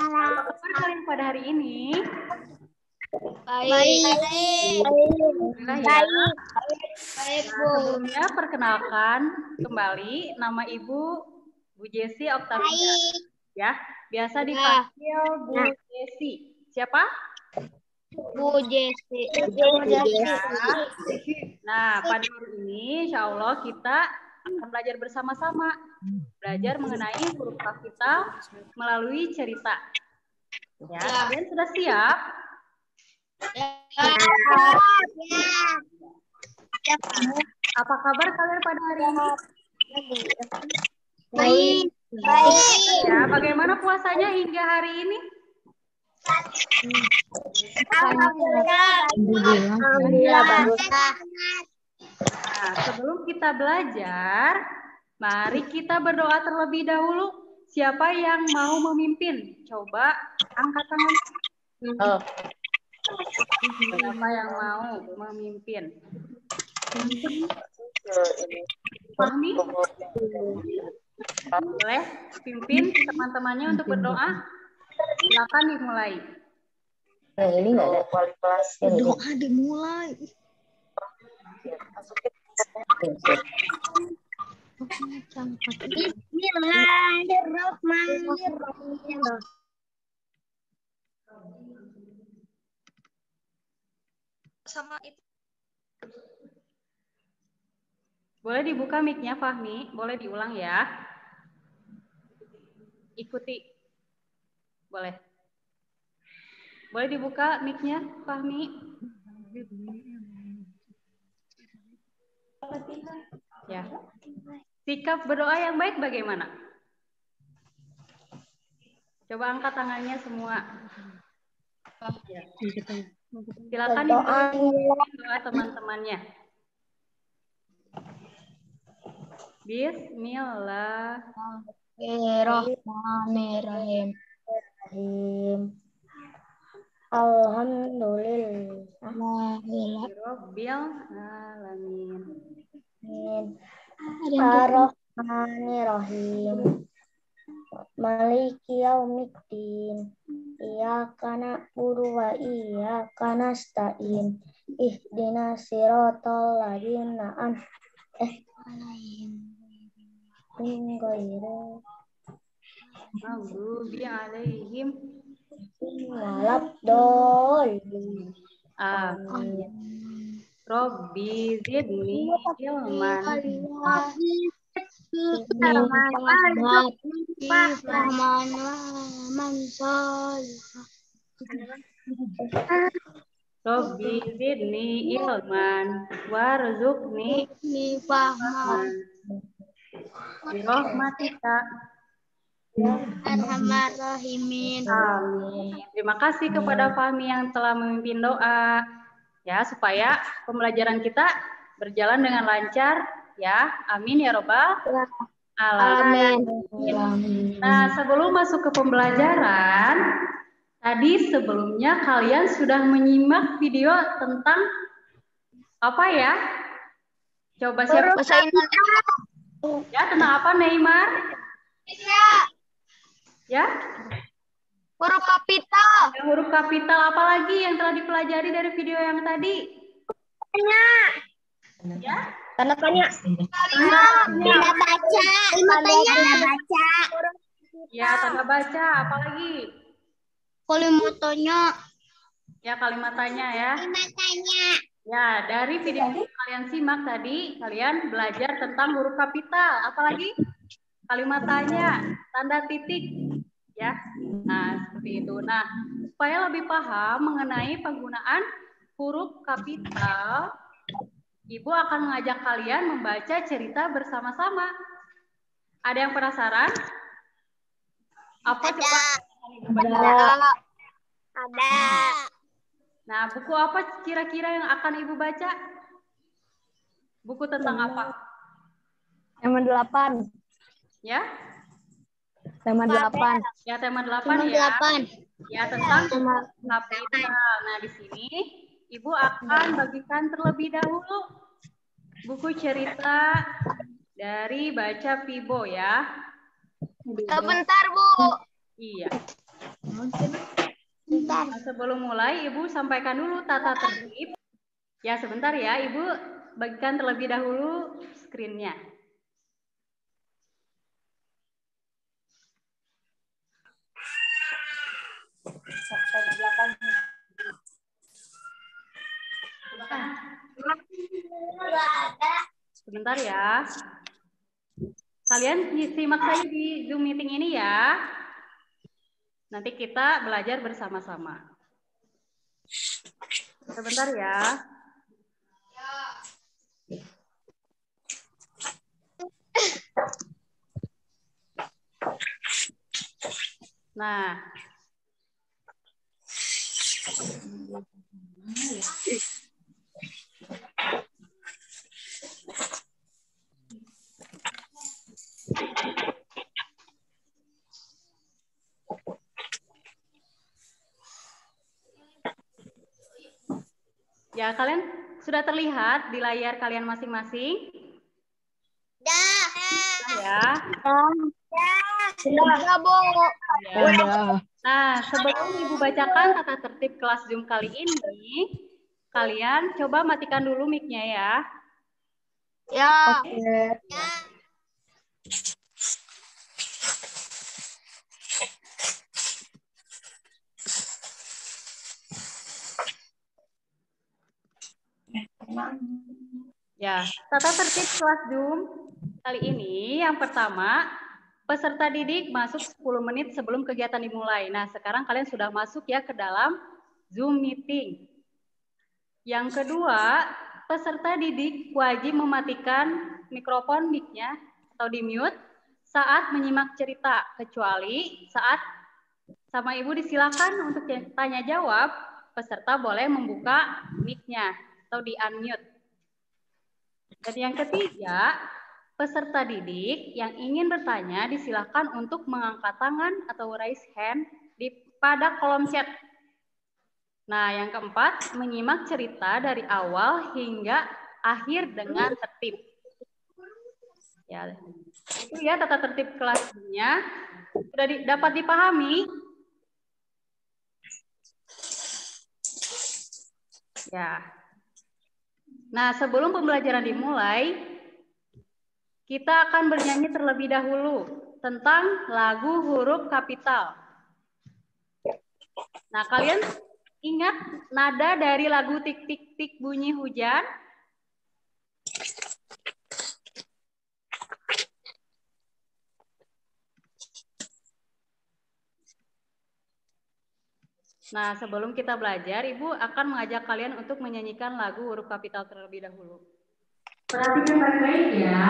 Apa kabar kalian pada hari ini? Baik. Alhamdulillah ya. Baik, Nah, Bu. sebelumnya perkenalkan kembali nama Ibu Bu Jesi Oktavia. Ya, biasa dipanggil Bu Jesi. Siapa? Bu Jesi. Nah, pada hari ini insya Allah kita akan belajar bersama-sama. Belajar mengenai huruf kapital melalui cerita. Ya, kalian sudah siap? Apa kabar kalian pada hari ini? Baik. Ya, bagaimana puasanya hingga hari ini? Alhamdulillah bagus. Nah, sebelum kita belajar, mari kita berdoa terlebih dahulu. Siapa yang mau memimpin? Coba angkat tangan. Siapa yang mau memimpin? Fahmi? Boleh pimpin teman-temannya untuk berdoa? Silakan dimulai. Nah, ini nggak ada kualitasnya. Doa dimulai. Bismillahirrahmanirrahim. Sama itu. Boleh dibuka mic-nya, Fahmi? Boleh diulang ya? Ikuti. Boleh. Boleh dibuka mic-nya, Fahmi? Ya. Sikap berdoa yang baik bagaimana? Coba angkat tangannya semua. Ya. Silakan dipimpin doa teman-temannya. Bismillahirrahmanirrahim. Alhamdulillah. Rabbil alamin. Ar-Rahmanir-Rahim. Maliki yaumiddin. Iyyaka na'budu wa iyyaka nasta'in. Ihdinas siratal ladzina Maghdubi alaihim waladdallin. Amin. Rabbi zidni ilman. Rabbi zidni ilman warzuqni fahman. Birahmatika. Arhamar-rahimin. Amin. Terima kasih kepada Fahmi yang telah memimpin doa. Ya, supaya pembelajaran kita berjalan dengan lancar. Ya, amin ya robbal alamin. Nah, sebelum masuk ke pembelajaran, tadi sebelumnya kalian sudah menyimak video tentang apa ya? Coba siapa? Ya, tentang apa, Neymar? Ya? Huruf kapital. Huruf kapital apa lagi yang telah dipelajari dari video yang tadi? Ya? Tanda tanya. Tanda baca. Ya, tanda baca. Apa lagi? Kalimatnya. Ya, kalimat tanya ya. Ya, dari video yang kalian simak tadi, kalian belajar tentang huruf kapital. Apalagi? Kalimat tanya, tanda titik. Ya, nah seperti itu. Nah, supaya lebih paham mengenai penggunaan huruf kapital, Ibu akan mengajak kalian membaca cerita bersama-sama. Ada yang penasaran? Apa coba? Ada. Nah, buku apa kira-kira yang akan Ibu baca? Buku tentang apa? Tema 8. Ya? Tema 8. Ya, tema 8 ya. Ya, tentang kapital. Nah, di sini Ibu akan bagikan terlebih dahulu buku cerita dari Baca Pibo ya. Sebentar, Bu. Iya. Bentar. Nah, sebelum mulai, Ibu sampaikan dulu tata tertib. Ya, sebentar ya, Ibu bagikan terlebih dahulu screen-nya. Sebentar ya. Kalian simak saya di Zoom meeting ini ya. Nanti kita belajar bersama-sama. Sebentar ya. Nah. Ya, kalian sudah terlihat di layar kalian masing-masing? Ya. Sudah, Bu. Ya. Nah, sebelum Ibu bacakan tata tertib kelas Zoom kali ini, kalian coba matikan dulu mic-nya ya. Ya. Ya, tata tertib kelas Zoom kali ini yang pertama, peserta didik masuk 10 menit sebelum kegiatan dimulai. Nah, sekarang kalian sudah masuk ya ke dalam Zoom meeting. Yang kedua, peserta didik wajib mematikan mikrofon mic-nya atau di-mute saat menyimak cerita, kecuali saat sama Ibu disilakan untuk tanya jawab, peserta boleh membuka mic-nya atau di-unmute. Dan yang ketiga, peserta didik yang ingin bertanya disilakan untuk mengangkat tangan atau raise hand pada kolom chat. Nah, yang keempat, menyimak cerita dari awal hingga akhir dengan tertib. Ya, itu ya tata tertib kelasnya. Sudah dapat dipahami? Ya. Nah, sebelum pembelajaran dimulai, kita akan bernyanyi terlebih dahulu tentang lagu huruf kapital. Nah, kalian ingat nada dari lagu tik tik tik bunyi hujan? Nah, sebelum kita belajar, Ibu akan mengajak kalian untuk menyanyikan lagu huruf kapital terlebih dahulu. Perhatikan baik-baik ya.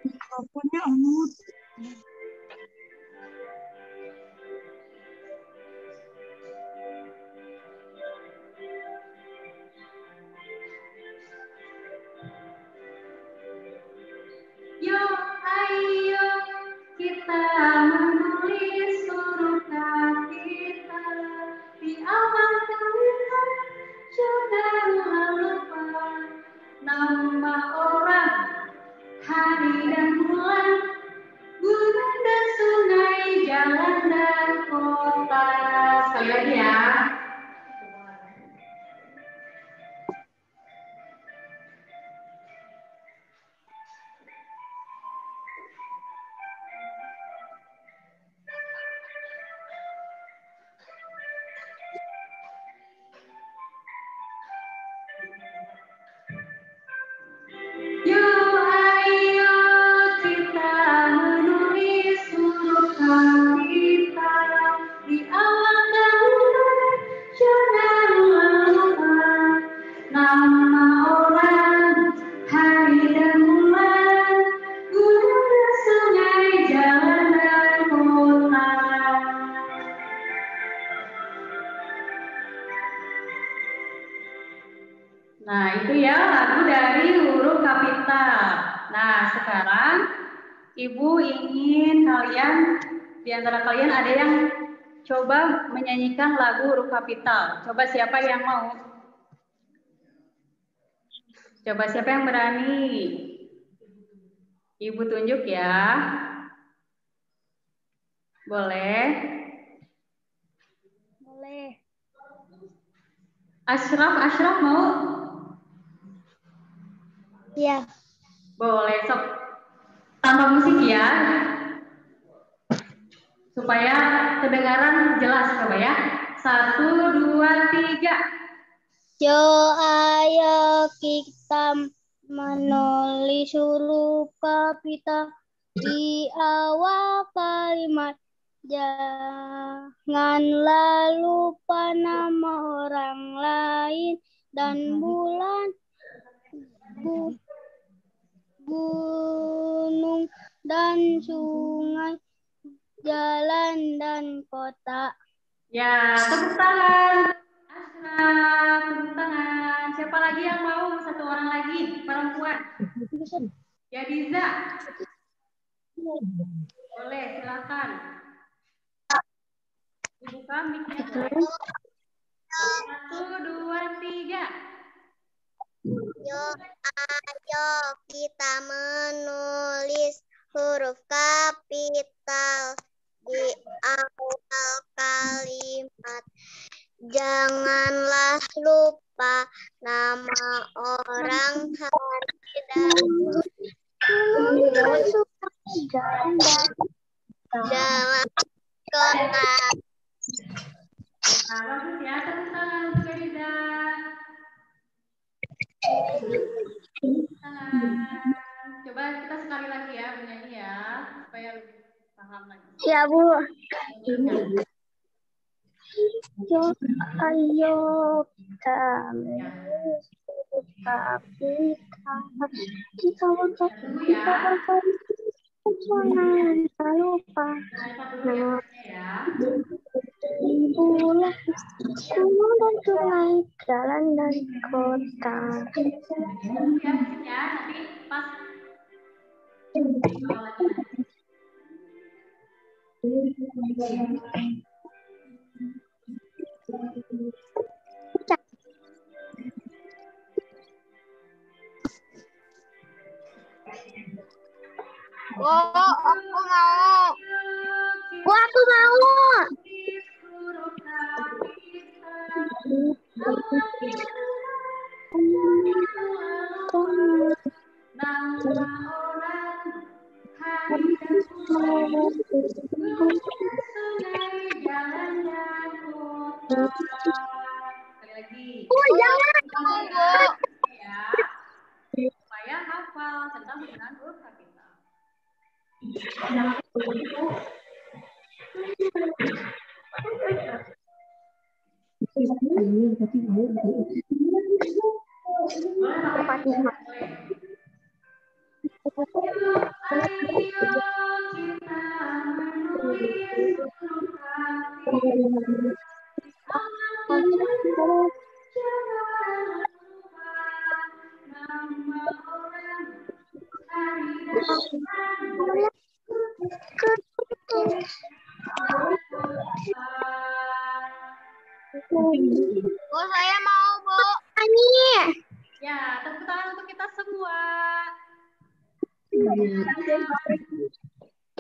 Mikrofonnya amut. Yuk, ayo kita menulis huruf kapital di awal kalimat, jangan lupa nama orang, hari dan bulan, gunung dan sungai, jalan dan kota. Sekali lagi ya. Yuk ayo kita menulis huruf kapital di awal kalimat, jangan lupa nama orang, hari dan bulan, gunung dan sungai, jalan dan kota. Nah, itu ya lagu dari huruf kapital. Nah, sekarang Ibu ingin di antara kalian ada yang coba menyanyikan lagu huruf kapital. Coba siapa yang mau? Coba siapa yang berani? Ibu tunjuk ya. Boleh. Boleh. Ashraf mau? Iya. Boleh, sob. Tambah musik ya. Supaya kedengaran jelas, coba ya. 1, 2, 3. Yo, ayo kita menulis huruf kapital di awal kalimat. Janganlah lupa nama orang lain dan bulan, gunung dan sungai, jalan dan kota. Ya, tepuk tangan. Ashraf, tepuk tangan. Siapa lagi yang mau? 1 orang lagi, perempuan. Ya, Diza. Boleh, silakan. Dibuka mic-nya. 1, 2, 3. Ayo kita menulis huruf kapital di awal kalimat. Janganlah lupa nama orang, hari, dan jalan kota. Nah, bagus ya. Tepuk tangan untuk Diza. Coba kita sekali lagi ya menyanyi ya, supaya lebih paham lagi. Ya, Bu. Yo, ayo kita menulis huruf kapital di awal kalimat. Jangan lupa nama bulan, gunung dan sungai, jalan dan kota. Ya, nanti pas Aku mau. Aku mau. nama orang, hari dan bulan, sungai, jalan dan kota. Sekali lagi. Jangan. Ya, supaya hafal tentang penggunaan huruf kapital. Bu, saya mau, Bu. Ya, tepuk tangan untuk kita semua.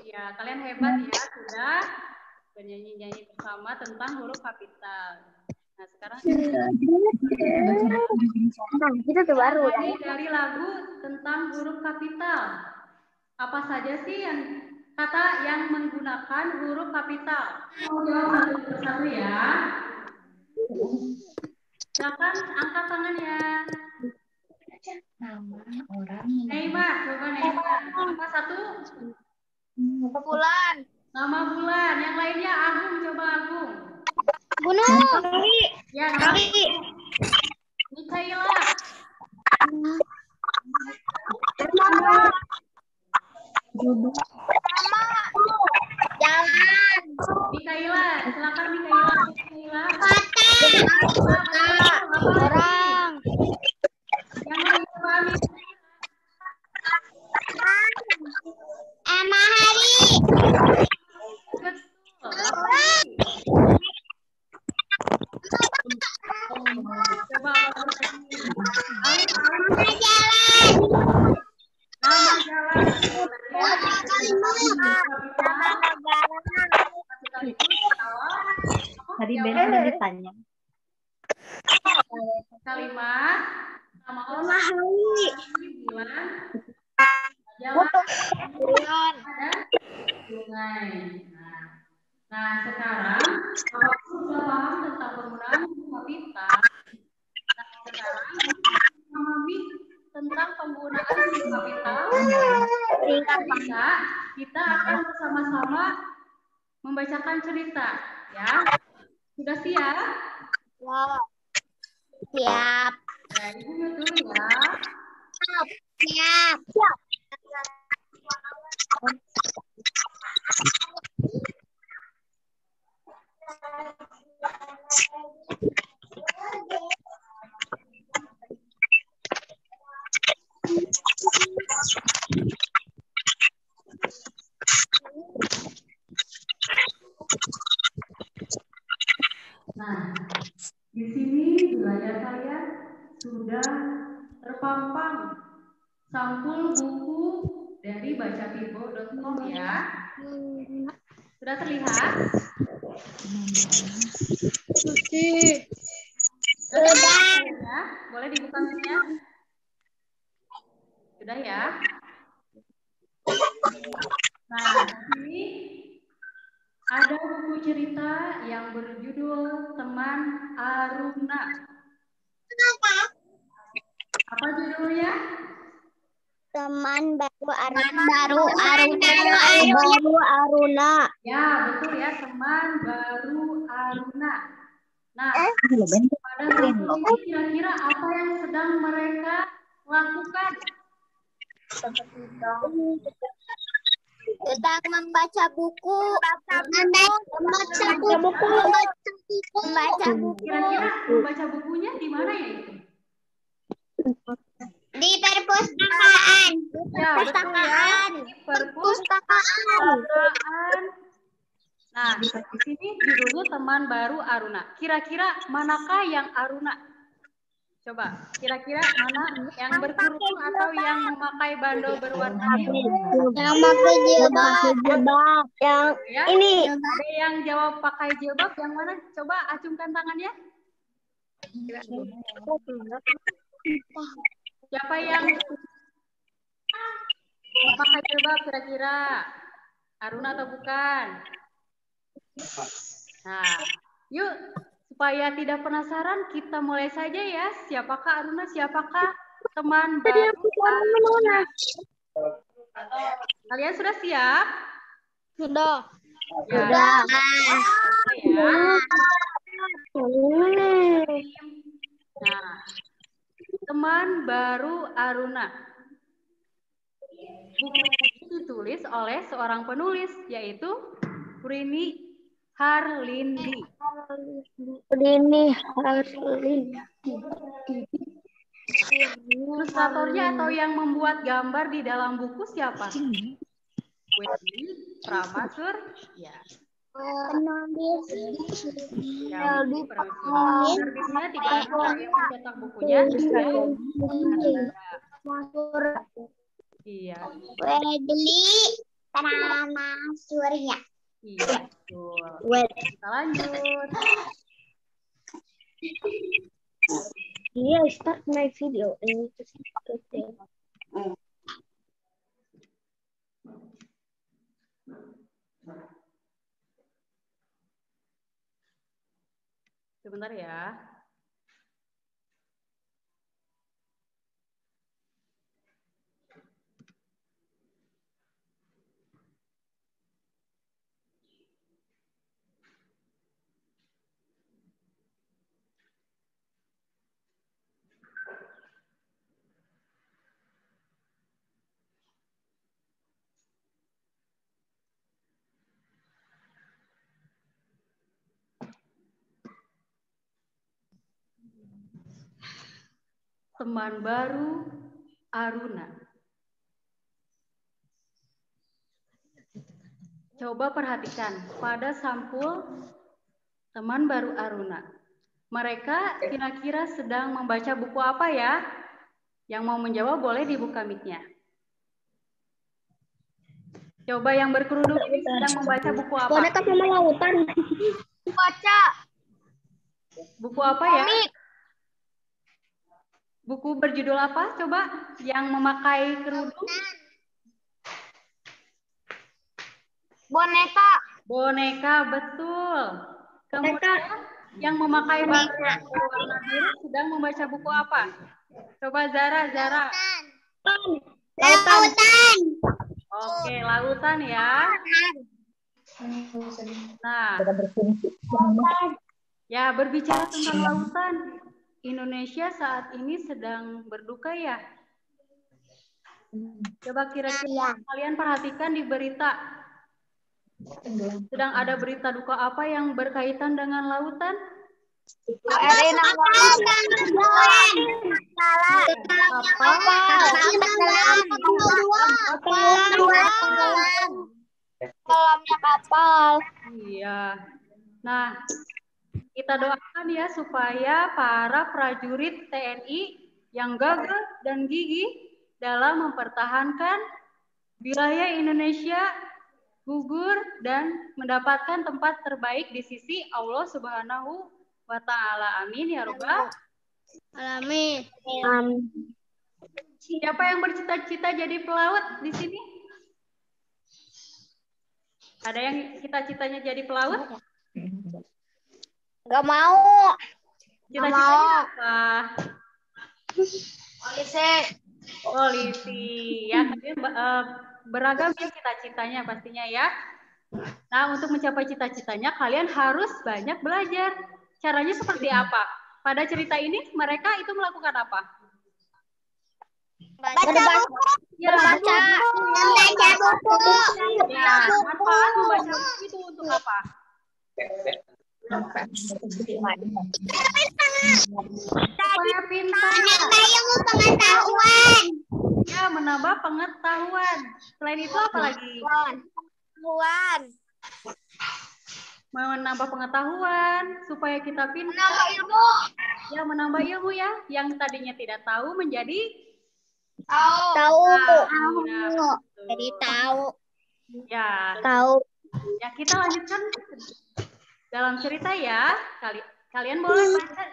Ya, kalian hebat ya, sudah bernyanyi-nyanyi bersama tentang huruf kapital. Nah, sekarang Itu tuh baru. ini dari lagu tentang huruf kapital. Apa saja sih yang kata yang menggunakan huruf kapital? Jawab satu persatu ya. Silakan angkat tangannya. Nama orang. Neymar, coba Neymar. Apa satu? Bulan. Nama bulan. Yang lainnya Agung, coba Agung. Gunung. Ya, nama Mikaela. Jalan. Mikaela, silakan Mikaela. Mikaela. Orang. Yang lain coba Amin. Hari. Betul. Apa lagi? Coba apa lagi? Alif, Alif. Jalan. Nama jalan. Tadi Ben udah ditanya. Kalimat nama orang bulan jalan ada sungai. Nah, sekarang kalau sudah paham tentang penggunaan huruf kapital, sekarang memahami tentang penggunaan huruf kapital, kita akan bersama-sama membacakan cerita, ya. Sudah siap? Siap. Ya, Ibu mute dulu ya. Siap. Nah, di sini di layar kalian sudah terpampang sampul buku dari bacapibo.com ya. Sudah terlihat? Sudah. Ya, boleh dibuka mic-nya? Sudah ya? Nah, di sini ada buku cerita yang berjudul Teman Aruna. Apa judulnya? Teman baru Aruna. Ya, betul ya, Teman Baru Aruna. Nah, pada buku ini kira-kira apa yang sedang mereka lakukan? Sedang membaca buku. Kira-kira membaca bukunya di mana ya itu? Di perpustakaan. Ya, betul ya. Di perpustakaan. Nah, di sini judulnya Teman Baru Aruna. Kira-kira manakah yang Aruna? Coba, kira-kira mana yang berkerudung atau yang memakai bandol berwarna biru? Yang pakai jilbab. Yang Ya, ini. ada yang jawab pakai jilbab, yang mana? Coba acungkan tangannya. Siapa yang pakai jilbab kira-kira? Aruna atau bukan? Nah, yuk supaya tidak penasaran kita mulai saja ya. Siapakah Aruna? Siapakah teman baru Aruna? Kalian sudah siap? Sudah. Ya. Ya. Nah, teman baru Aruna. Buku ini ditulis oleh seorang penulis, yaitu Rini Harlindi. Ilustratornya atau yang membuat gambar di dalam buku siapa? Wendy Pramasur. Ya. Penulis. Ya, penerbitnya tidak ada yang mencetak bukunya. Iya. Wedli Pramasurya. Iya, betul. Kita lanjut. Yeah, start my video. Sebentar ya. Teman baru Aruna. Coba perhatikan pada sampul teman baru Aruna. Mereka kira-kira sedang membaca buku apa ya? Yang mau menjawab boleh dibuka mic-nya. Coba yang berkerudung ini sedang membaca buku apa? Boneka sama lautan. Baca. Buku apa ya? Komik. Buku berjudul apa? Coba yang memakai kerudung. Boneka. Boneka, betul. Kemudian yang memakai baju berwarna biru sedang membaca buku apa? Coba Zara. Lautan. Oke, lautan ya. Nah, ya berbicara tentang lautan, Indonesia saat ini sedang berduka ya. Coba kira-kira kalian perhatikan di berita. Sedang ada berita duka apa yang berkaitan dengan lautan? Kolamnya kapal. Iya. Nah, kita doakan ya supaya para prajurit TNI yang gagah dan gigih dalam mempertahankan wilayah Indonesia gugur dan mendapatkan tempat terbaik di sisi Allah Subhanahu wa Ta'ala. Amin ya Rabbal Alamin. Siapa yang bercita-cita jadi pelaut di sini? Ada yang cita-citanya jadi pelaut? Gak mau. Cita-citanya apa? Polisi. Ya, beragam ya cita-citanya pastinya ya. Nah, untuk mencapai cita-citanya kalian harus banyak belajar. Caranya seperti apa? Pada cerita ini mereka itu melakukan apa? Baca buku. Ya, Baca buku. Ya, manfaat membaca buku itu untuk apa? Supaya pintar. Menambah ilmu pengetahuan. Ya, menambah pengetahuan. Selain itu apa lagi? Menambah pengetahuan supaya kita pintar. Menambah ilmu. Ya, menambah ilmu ya. Yang tadinya tidak tahu menjadi Tahu. Nah, Jadi tahu. ya. Tahu. Ya, kita lanjutkan dalam cerita ya. Kalian boleh baca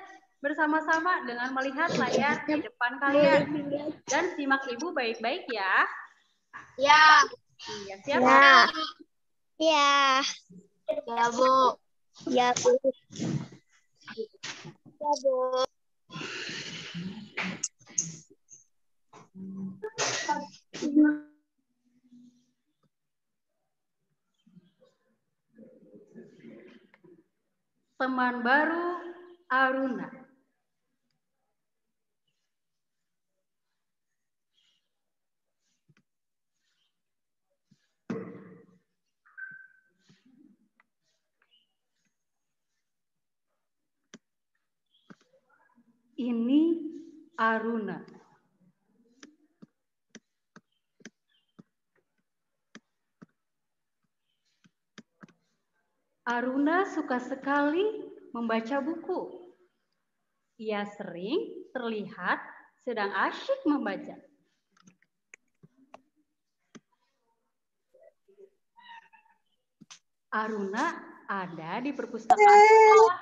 bersama-sama dengan melihat layar di depan kalian. Dan simak ibu baik-baik ya. Ya. Iya, siap? Ya. Ya. Ya, Bu. Ya, Bu. Ya, Bu. Teman baru Aruna. Ini Aruna. Aruna suka sekali membaca buku. Ia sering terlihat sedang asyik membaca. Aruna ada di perpustakaan sekolah.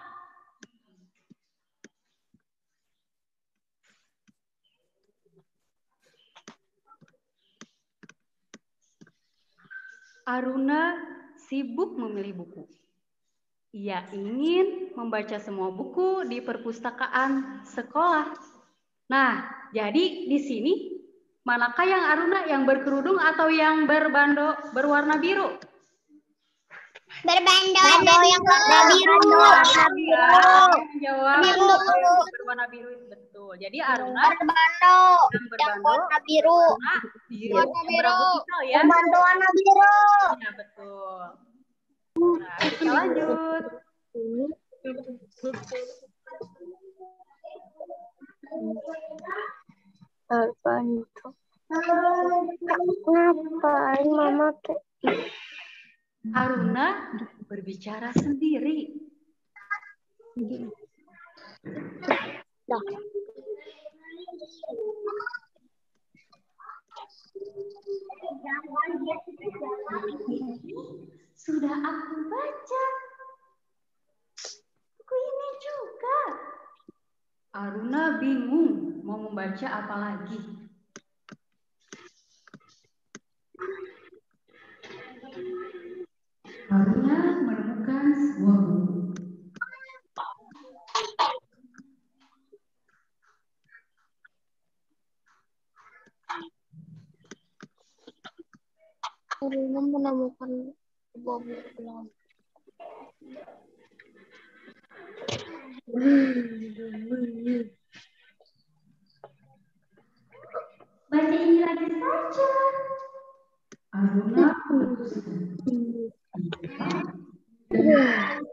Aruna sibuk memilih buku. Ia ingin membaca semua buku di perpustakaan sekolah. Nah, jadi di sini manakah yang Aruna, yang berkerudung atau yang berwarna biru? Berbando yang warna biru. Jawab berwarna biru itu betul. Jadi Aruna Berbando yang warna biru. Warna biru. Ya? Berbando warna biru. Ya, betul. Nah, kita lanjut. Apa itu? Ngapain Mama teh? Aruna berbicara sendiri. sudah aku baca. Buku ini juga. Aruna bingung mau membaca apa lagi. Aruna menemukan sebuah buku. Aruna menemukan sebuah buku lama. Baca ini lagi saja. Aruna memutuskan.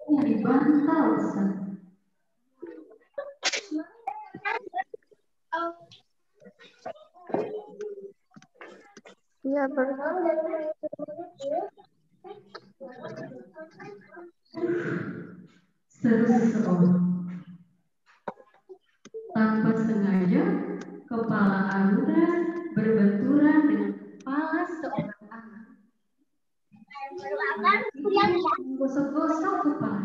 Di bantal besar. Iya, Seru seseorang. Tanpa sengaja, kepala Aruna berbenturan dengan kepala seorang anak. Gosok-gosok kepala.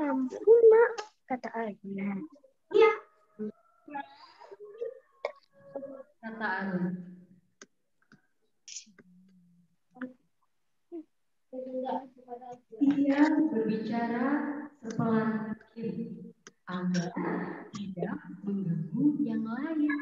ampun, Mak, kata Aruna. Iya, kata Aruna. Dia berbicara sepelan mungkin agar tidak mengganggu yang lain.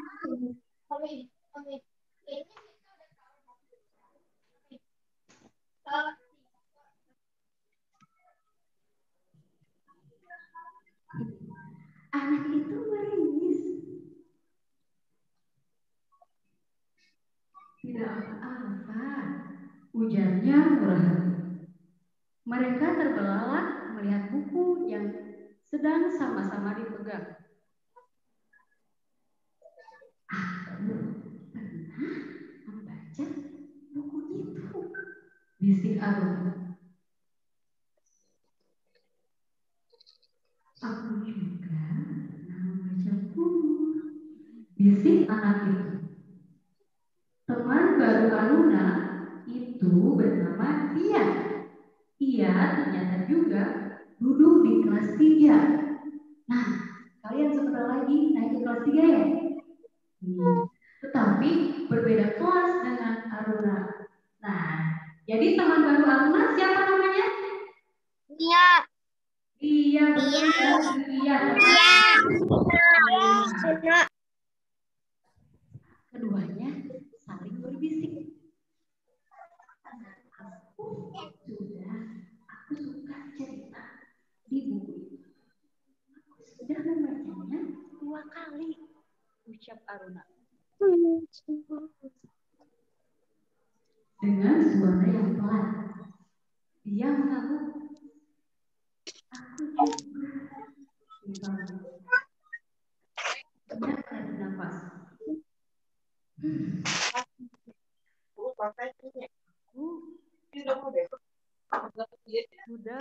Anak itu meringis. Tidak apa-apa, ujarnya murah hati. Mereka terbelalak melihat buku yang sedang sama-sama dipegang. Aku pernah membaca buku itu, bisik Aruna. Aku juga pernah membaca buku, bisik anak itu. Teman baru Aruna itu bernama Tia. Ia ternyata juga duduk di kelas 3. Nah, kalian sebentar lagi naik ke kelas 3 ya? Tetapi berbeda kelas dengan Aruna. Nah, jadi teman baru Aruna siapa namanya? Iya. Iya, Iya. Keduanya saling berbisik. Aku suka cerita di buku itu. Aku sudah membacanya 2 kali, ucap Aruna. Dengan suara yang pelan, dia mengaku, aku juga. Tidak tarik nafas. Sudah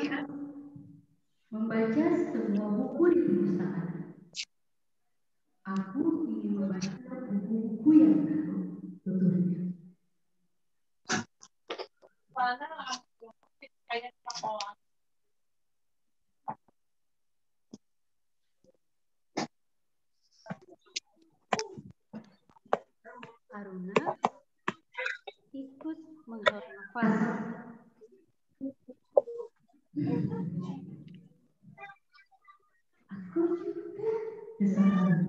membaca semua buku di perpustakaan. Aku ingin membaca buku-buku yang baru, tuturnya. Aruna ikut menghela nafas. Aku juga desah.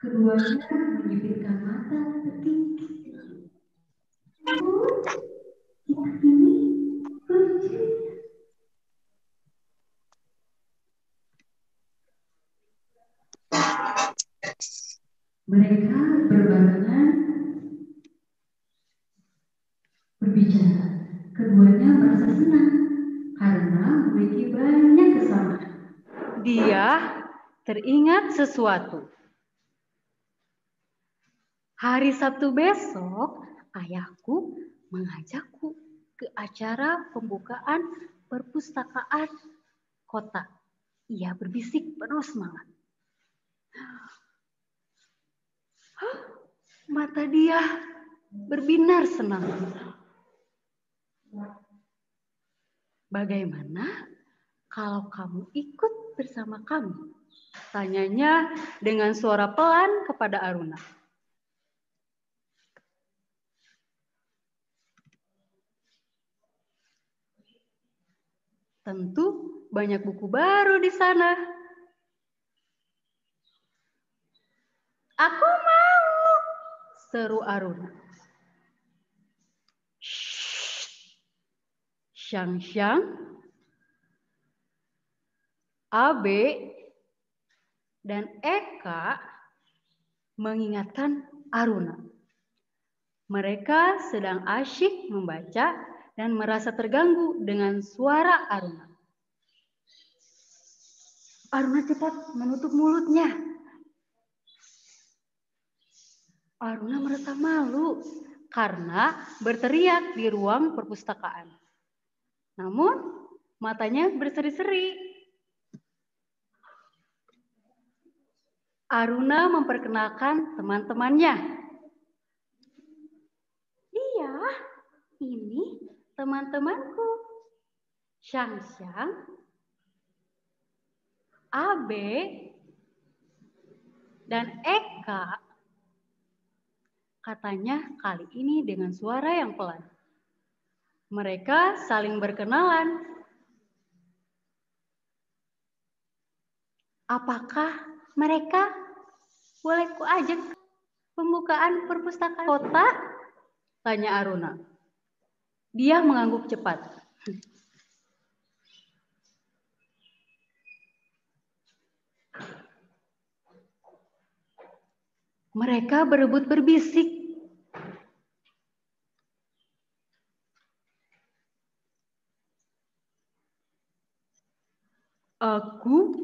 Keduanya menyipitkan mata tertinggi. Kita ini lucu. Mereka berbarengan berbicara. Keduanya merasa senang karena memiliki banyak kesamaan. Dia teringat sesuatu. Hari Sabtu besok, ayahku mengajakku ke acara pembukaan perpustakaan kota. Ia berbisik penuh semangat. Mata dia berbinar senang. Bagaimana kalau kamu ikut bersama kami? Tanyanya dengan suara pelan kepada Aruna. Tentu banyak buku baru di sana. Aku mau, seru Aruna. Xiang-Xiang, Abe, dan Eka mengingatkan Aruna. Mereka sedang asyik membaca dan merasa terganggu dengan suara Aruna. Aruna cepat menutup mulutnya. Aruna merasa malu karena berteriak di ruang perpustakaan. Namun matanya berseri-seri. Aruna memperkenalkan teman-temannya. Iya, ini teman-temanku. Xiang-Xiang, Abe, dan Eka. Katanya kali ini dengan suara yang pelan. Mereka saling berkenalan. Apakah mereka boleh kuajak pembukaan perpustakaan kota? Tanya Aruna. Dia mengangguk cepat. Mereka berebut berbisik. Aku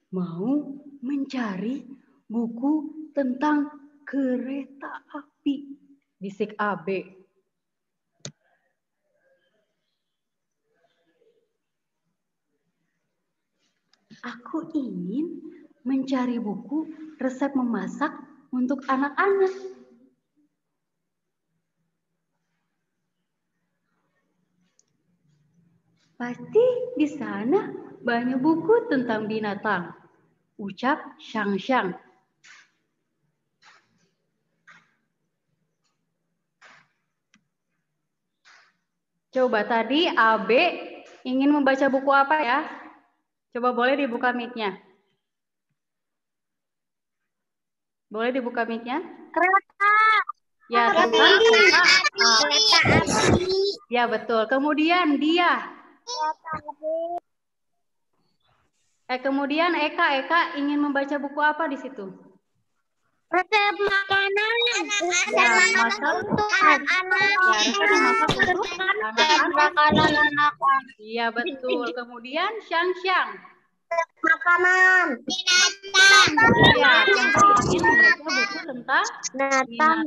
mau mencari buku tentang kereta api, bisik Abe. Aku ingin mencari buku resep memasak untuk anak-anak. Pasti di sana banyak buku tentang binatang, ucap Xiang-Xiang. Coba tadi Abe ingin membaca buku apa ya? Coba boleh dibuka mic-nya. Boleh dibuka mic-nya? Kereta. Ya, tentang kereta api. Ya, betul. Kemudian dia. Kemudian Eka ingin membaca buku apa di situ? Resep makanan. Ya, masak untuk anak-anak. Ya, resep memasak untuk anak-anak. Iya, betul. Kemudian Xiang-Xiang. Makanan. Binatang. Ya, tentu ingin membaca buku tentang binatang.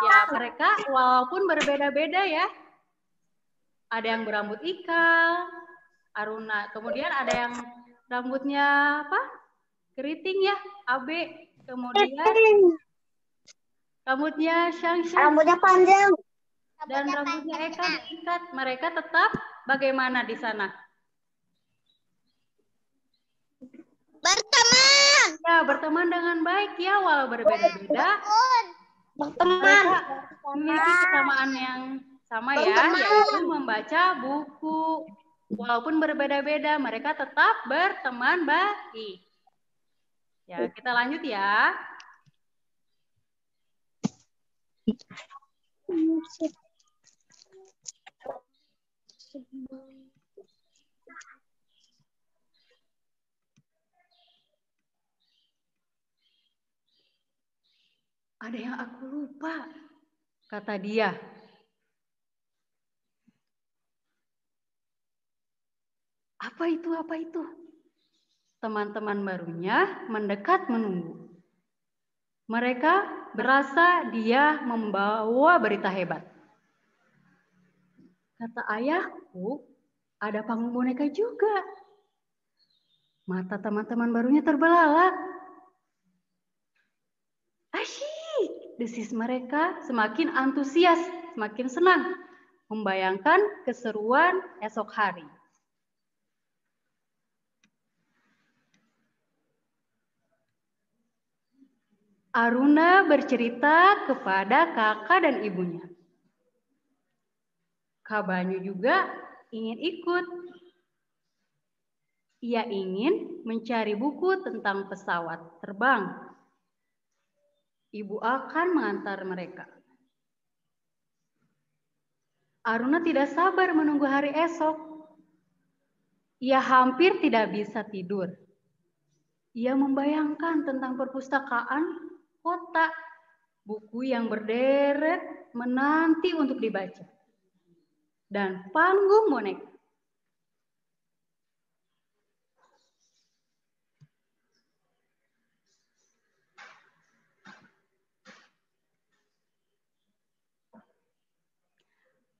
Ya, mereka walaupun berbeda-beda ya. Ada yang berambut ikal, Aruna. Kemudian ada yang rambutnya apa? Keriting ya, Abe. Kemudian rambutnya Xiang-Xiang. Rambutnya panjang. Dan rambutnya Eka diikat. Mereka tetap bagaimana di sana? Berteman. Ya, berteman dengan baik ya, walau berbeda-beda. Berteman. Mereka memiliki kesamaan yang sama ya, yaitu membaca buku. Walaupun berbeda-beda, mereka tetap berteman baik. Ya, kita lanjut ya. Ada yang aku lupa, kata dia. Apa itu? Apa itu? Teman-teman barunya mendekat menunggu. Mereka berasa dia membawa berita hebat. Kata ayahku, ada panggung boneka juga. Mata teman-teman barunya terbelalak. Asyik, desis mereka semakin antusias, semakin senang. membayangkan keseruan esok hari. Aruna bercerita kepada kakak dan ibunya. Kak Banyu juga ingin ikut. Ia ingin mencari buku tentang pesawat terbang. Ibu akan mengantar mereka. Aruna tidak sabar menunggu hari esok. Ia hampir tidak bisa tidur. Ia membayangkan tentang perpustakaan kota, buku yang berderet menanti untuk dibaca, dan panggung boneka.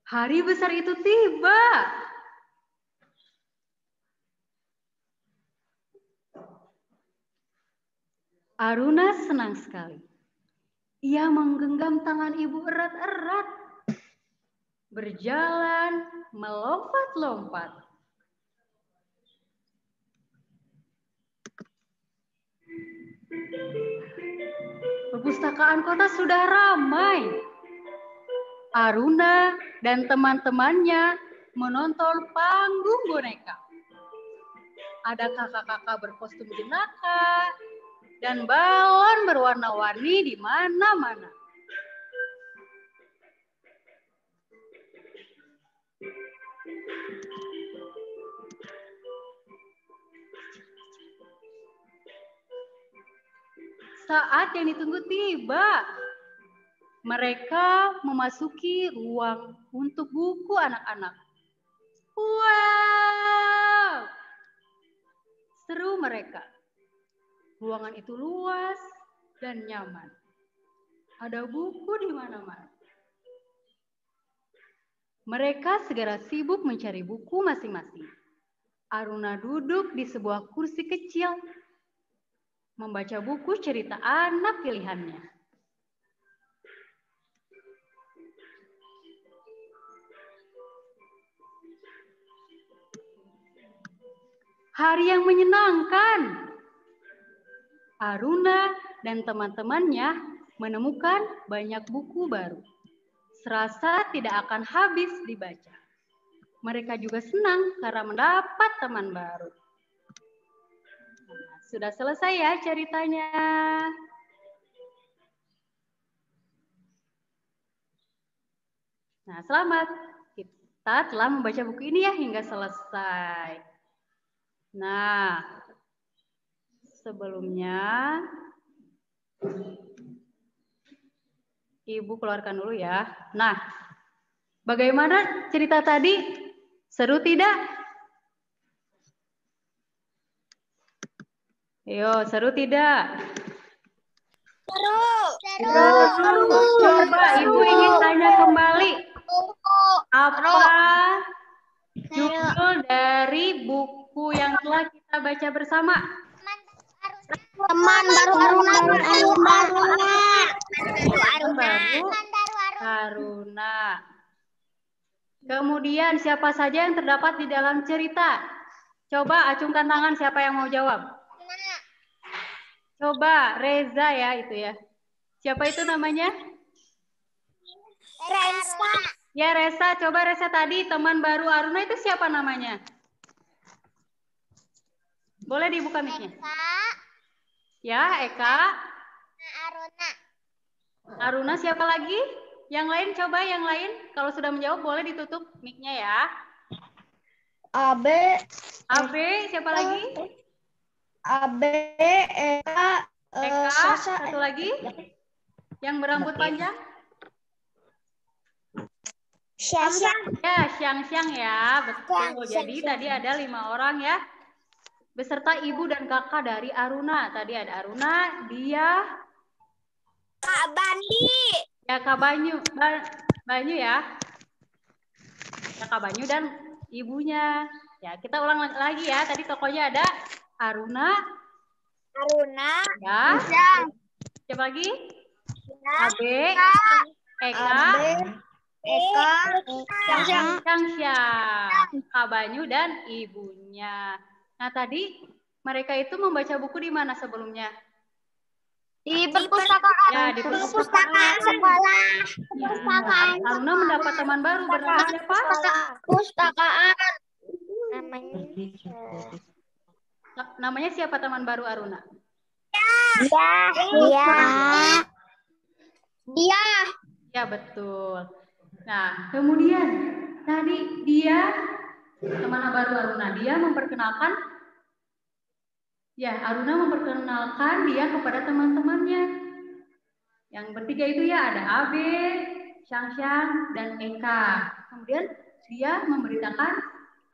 Hari besar itu tiba. Aruna senang sekali. Ia menggenggam tangan ibu erat-erat. Berjalan, melompat-lompat. Perpustakaan kota sudah ramai. Aruna dan teman-temannya menonton panggung boneka. Ada kakak-kakak berkostum jenaka dan balon berwarna-warni di mana-mana. Saat yang ditunggu tiba. Mereka memasuki ruang untuk buku anak-anak. Wow! Seru mereka. Ruangan itu luas dan nyaman. Ada buku di mana-mana. Mereka segera sibuk mencari buku masing-masing. Aruna duduk di sebuah kursi kecil, membaca buku cerita anak pilihannya. Hari yang menyenangkan. Aruna dan teman-temannya menemukan banyak buku baru. Serasa tidak akan habis dibaca. Mereka juga senang karena mendapat teman baru. Nah, sudah selesai ya ceritanya. Nah, selamat. Kita telah membaca buku ini ya hingga selesai. Nah, sebelumnya Ibu keluarkan dulu ya. Nah, bagaimana cerita tadi? Seru tidak? Ayo, seru tidak? Seru. Coba Ibu ingin tanya kembali. Apa judul dari buku yang telah kita baca bersama? Teman baru Aruna. Kemudian siapa saja yang terdapat di dalam cerita? Coba acungkan tangan siapa yang mau jawab. Coba Reza ya itu ya. Siapa itu namanya? Reza. Ya Reza, coba Reza tadi teman baru Aruna itu siapa namanya? Boleh dibuka mic-nya? Ya, Eka. Aruna. Aruna siapa lagi? Yang lain coba yang lain. Kalau sudah menjawab boleh ditutup mic-nya ya. Abe. Siapa lagi? Abe, Eka, Sasa. Satu lagi. Yang berambut panjang? Syang. Ya, Syang ya. Betul. Jadi tadi ada 5 orang ya. Beserta ibu dan kakak dari Aruna. Tadi ada Aruna, dia Kak Bandi. ya Kak Banyu. Banyu ya. Ya Kak Banyu dan ibunya. Ya, kita ulang lagi ya. Tadi tokohnya ada Aruna. Ya. Siapa lagi? Abe. Eka. Eka, Syangsyang, Kak Banyu dan ibunya. Nah, tadi mereka itu membaca buku di mana sebelumnya? di perpustakaan. Ya, di Perpustakaan sekolah. Ya, Aruna mendapat teman baru bernama siapa? Perpustakaan. Namanya siapa teman baru Aruna? Dia. Ya, betul. Nah, kemudian tadi dia teman baru Aruna, dia memperkenalkan Aruna memperkenalkan dia kepada teman-temannya. Yang bertiga itu ya ada Abe, Syangsyang, dan Eka. Kemudian dia memberitakan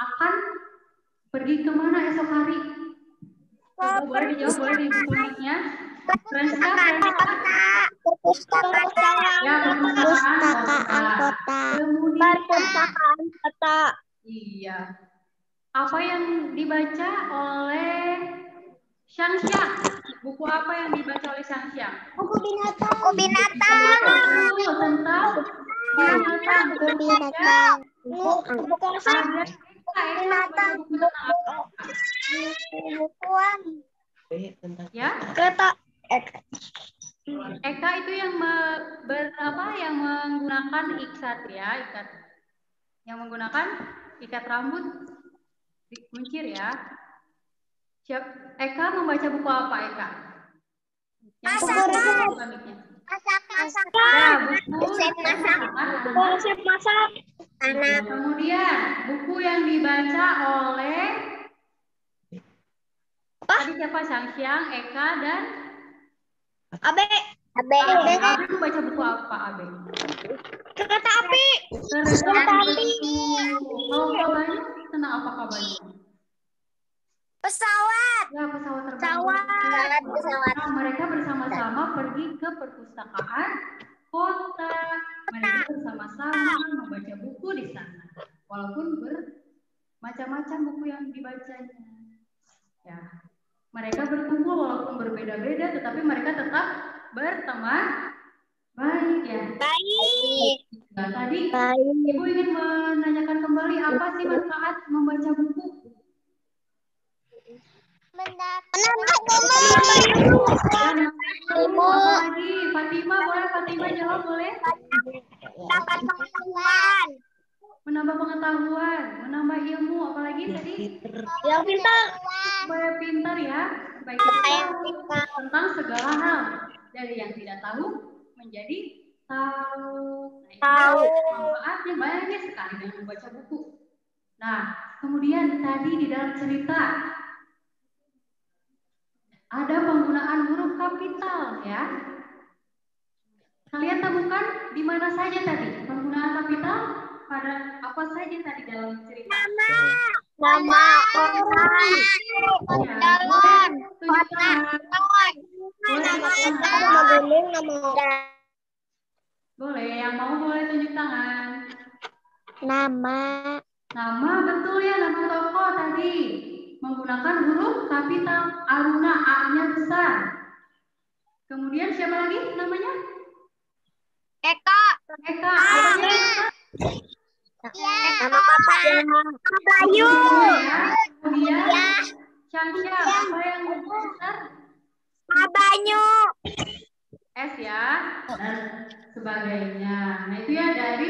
akan pergi kemana esok hari. Coba boleh dijawab, boleh dibuka mic-nya. Perpustakaan Ya, perpustakaan kota. Kemudian, Perpustakaan kota. iya. Apa yang dibaca oleh Syangsyang? Buku apa yang dibaca oleh Syangsyang? Buku binatang. Betul, tentang binatang. Binatang. Buku kosong. Ada buku tentang apa? Bukuan. Ya, Kereta. Eka itu yang yang menggunakan ikat ya, yang menggunakan ikat rambut mencir ya. Eka membaca buku apa Eka? Masak. Ya, buku Resep masak. Kemudian buku yang dibaca oleh tadi siapa? Syangsyang, Eka dan Abe. Abe membaca buku apa Abe? Kereta api. Kereta api. Kalau kabarnya tentang apa kabarnya? Pesawat. Ya, pesawat terbang. Pesawat. Nah, mereka bersama-sama pergi ke perpustakaan kota. Mereka bersama-sama membaca buku di sana. Walaupun bermacam-macam buku yang dibacanya. Ya, mereka berkumpul walaupun berbeda-beda, tetapi mereka tetap berteman baik ya. Baik. Nah, tadi Ibu ingin menanyakan kembali apa sih manfaat membaca buku? Apalagi Fatima, boleh Fatima jawab boleh? Dapat pengetahuan. Menambah pengetahuan, menambah ilmu, apalagi tadi? Yang pintar. Supaya pintar ya, supaya kita tahu tentang segala hal. Dari yang tidak tahu menjadi tahu. Nah, itu manfaatnya banyak sekali dengan membaca buku. Nah, kemudian tadi di dalam cerita ada penggunaan huruf kapital ya. Kalian temukan di mana saja tadi penggunaan kapital pada apa saja tadi dalam cerita? Nama orang. Jalan. Kota. Nama gunung. Nama orang. Boleh, yang mau boleh tunjuk tangan. Nama. Nama betul ya, nama tokoh tadi menggunakan huruf kapital. Aruna A-nya besar. Kemudian siapa lagi namanya? Eka. Apanya besar? Nama Papa. Bayu. Kemudian Syangsyang, apa yang besar? Banyu. S ya, dan sebagainya. Nah itu ya dari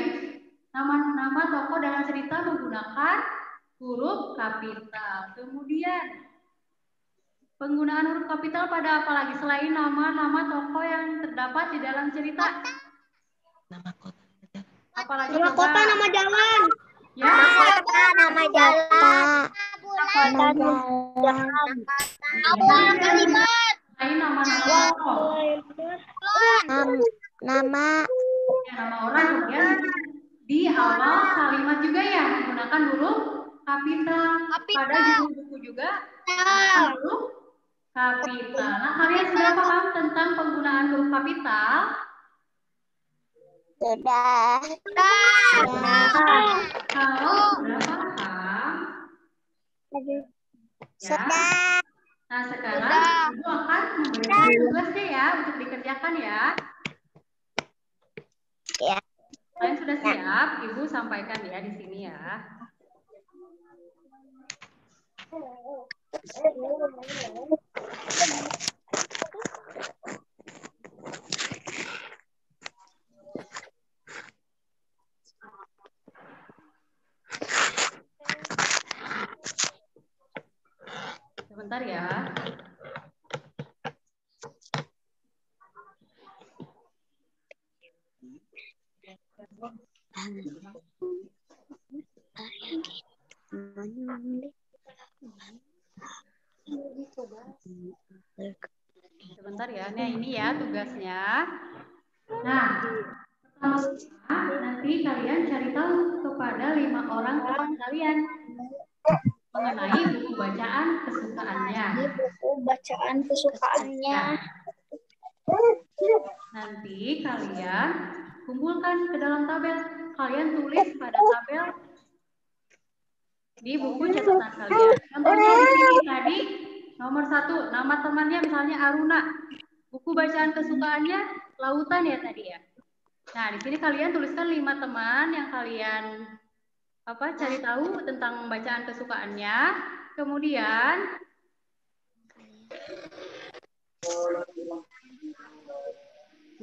nama-nama tokoh dalam cerita menggunakan huruf kapital. Kemudian penggunaan huruf kapital pada apa lagi selain nama-nama tokoh yang terdapat di dalam cerita? Nama kota. Apalagi Nama kota, nama jalan. Ya. Nama jalan. Selain nama-nama tokoh. Nama Nama orang kemudian di awal kalimat juga ya menggunakan huruf kapital. Pada buku juga huruf kapital. Nah, kalian sudah paham tentang penggunaan huruf kapital? sudah. Kalau sudah paham, ya. Nah, sekarang Ibu akan memberikan tugasnya ya untuk dikerjakan ya. Ya. Kalian sudah siap? Ibu sampaikan ya di sini ya. Sebentar ya. Sebentar ya. Nah, ini ya tugasnya. Nah, pertama nanti kalian cari tahu kepada 5 orang teman kalian mengenai buku bacaan kesukaannya. Buku bacaan kesukaannya. Nanti kalian kumpulkan ke dalam tabel. Kalian tulis pada tabel di buku catatan kalian. Contohnya di sini tadi nomor 1, nama temannya misalnya Aruna. Buku bacaan kesukaannya lautan ya tadi ya. Nah, di sini kalian tuliskan 5 teman yang kalian cari tahu tentang bacaan kesukaannya. Kemudian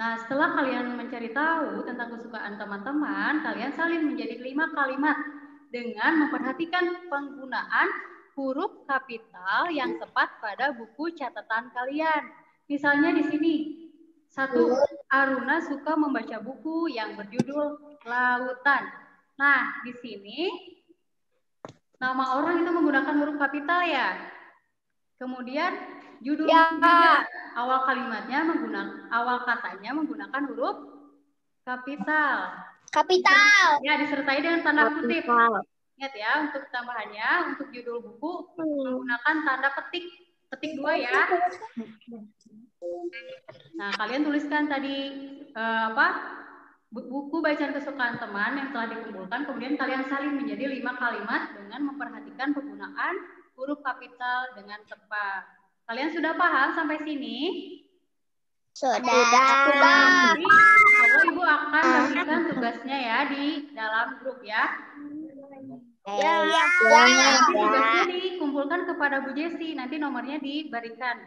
setelah kalian mencari tahu tentang kesukaan teman-teman, kalian salin menjadi 5 kalimat dengan memperhatikan penggunaan huruf kapital yang tepat pada buku catatan kalian. Misalnya di sini, 1, Aruna suka membaca buku yang berjudul Lautan. Nah, di sini nama orang itu menggunakan huruf kapital ya. Kemudian judul bukunya, awal katanya menggunakan huruf kapital. Ya, disertai dengan tanda kutip. Ingat ya, untuk tambahannya, untuk judul buku menggunakan tanda petik 2 ya. Nah, kalian tuliskan tadi buku bacaan kesukaan teman yang telah dikumpulkan, kemudian kalian salin menjadi 5 kalimat dengan memperhatikan penggunaan huruf kapital dengan tepat. Kalian sudah paham sampai sini? Sudah. Nanti kalau Ibu akan bagikan tugasnya ya di dalam grup ya. Nanti tugasnya dikumpulkan kepada Bu Jesi, nanti nomornya diberikan.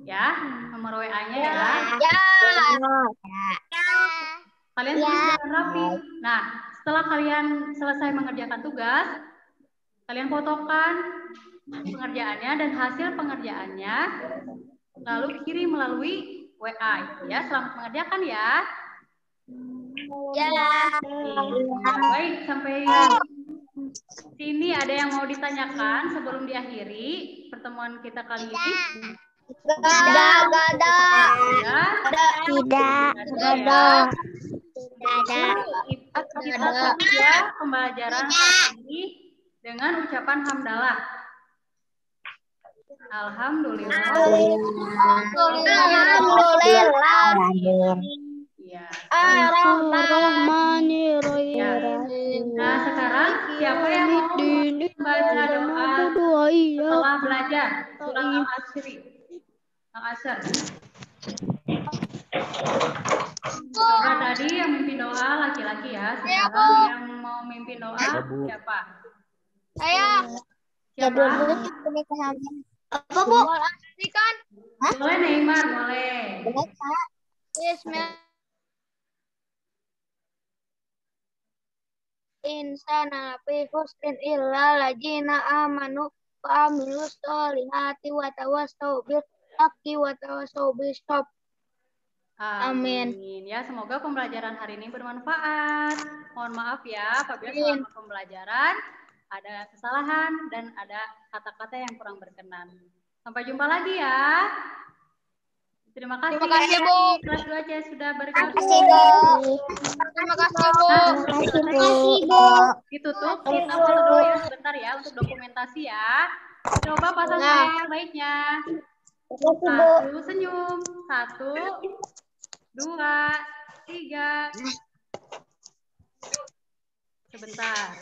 Ya, nomor WA-nya ya. Kalian tulis dengan rapi. Nah, setelah kalian selesai mengerjakan tugas, kalian fotokan pengerjaannya dan hasil pengerjaannya, lalu kirim melalui WA ya. Selamat mengerjakan ya. Baik, sampai sini ada yang mau ditanyakan sebelum diakhiri pertemuan kita kali ini? Tidak. Kita baca pembelajaran hari ini dengan ucapan hamdalah. Alhamdulillah. Ya. Nah, sekarang siapa yang mau baca doa setelah belajar surat Al-Asr? Coba tadi yang mimpin doa laki-laki ya. Sekarang yang mau mimpin doa siapa? Saya. Siapa? Apa, Bu? Boleh Neymar, boleh. Insana fi husnin illa lajina amanu wa amilus solihati wa tawassau bil haqqi wa tawassau bis sabr. Amin. Ya, semoga pembelajaran hari ini bermanfaat. Mohon maaf ya apabila selama pembelajaran ada kesalahan dan ada kata-kata yang kurang berkenan. Sampai jumpa lagi ya. Terima kasih Bu. Kelas 2C sudah bergabung. Terima kasih Bu. Ditutup, kita foto dulu ya sebentar ya untuk dokumentasi ya. Coba pasang yang terbaiknya. 1, senyum. 1, 2, 3. Sebentar.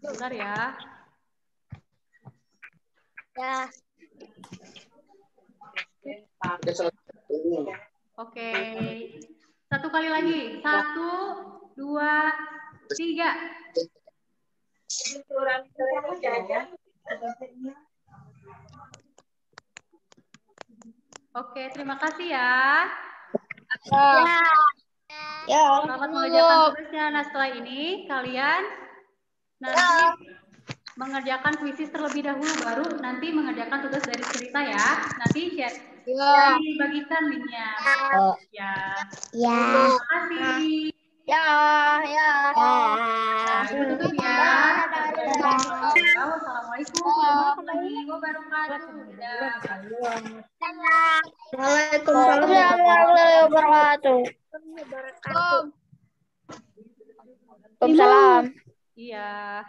Sebentar ya. Ya. Oke. Satu kali lagi. 1, 2, 3. Oke, terima kasih ya. Selamat mengerjakan tugasnya. Nah, setelah ini kalian nanti mengerjakan kuisis terlebih dahulu, baru nanti mengerjakan tugas dari cerita ya. Nanti share. Dibagikan linknya. Ya. Terima kasih. Nah, itu tutup ya. Wassalamualaikum warahmatullahi wabarakatuh. Waalaikumsalam warahmatullahi wabarakatuh. Waalaikumsalam. Waalaikumsalam. Iya.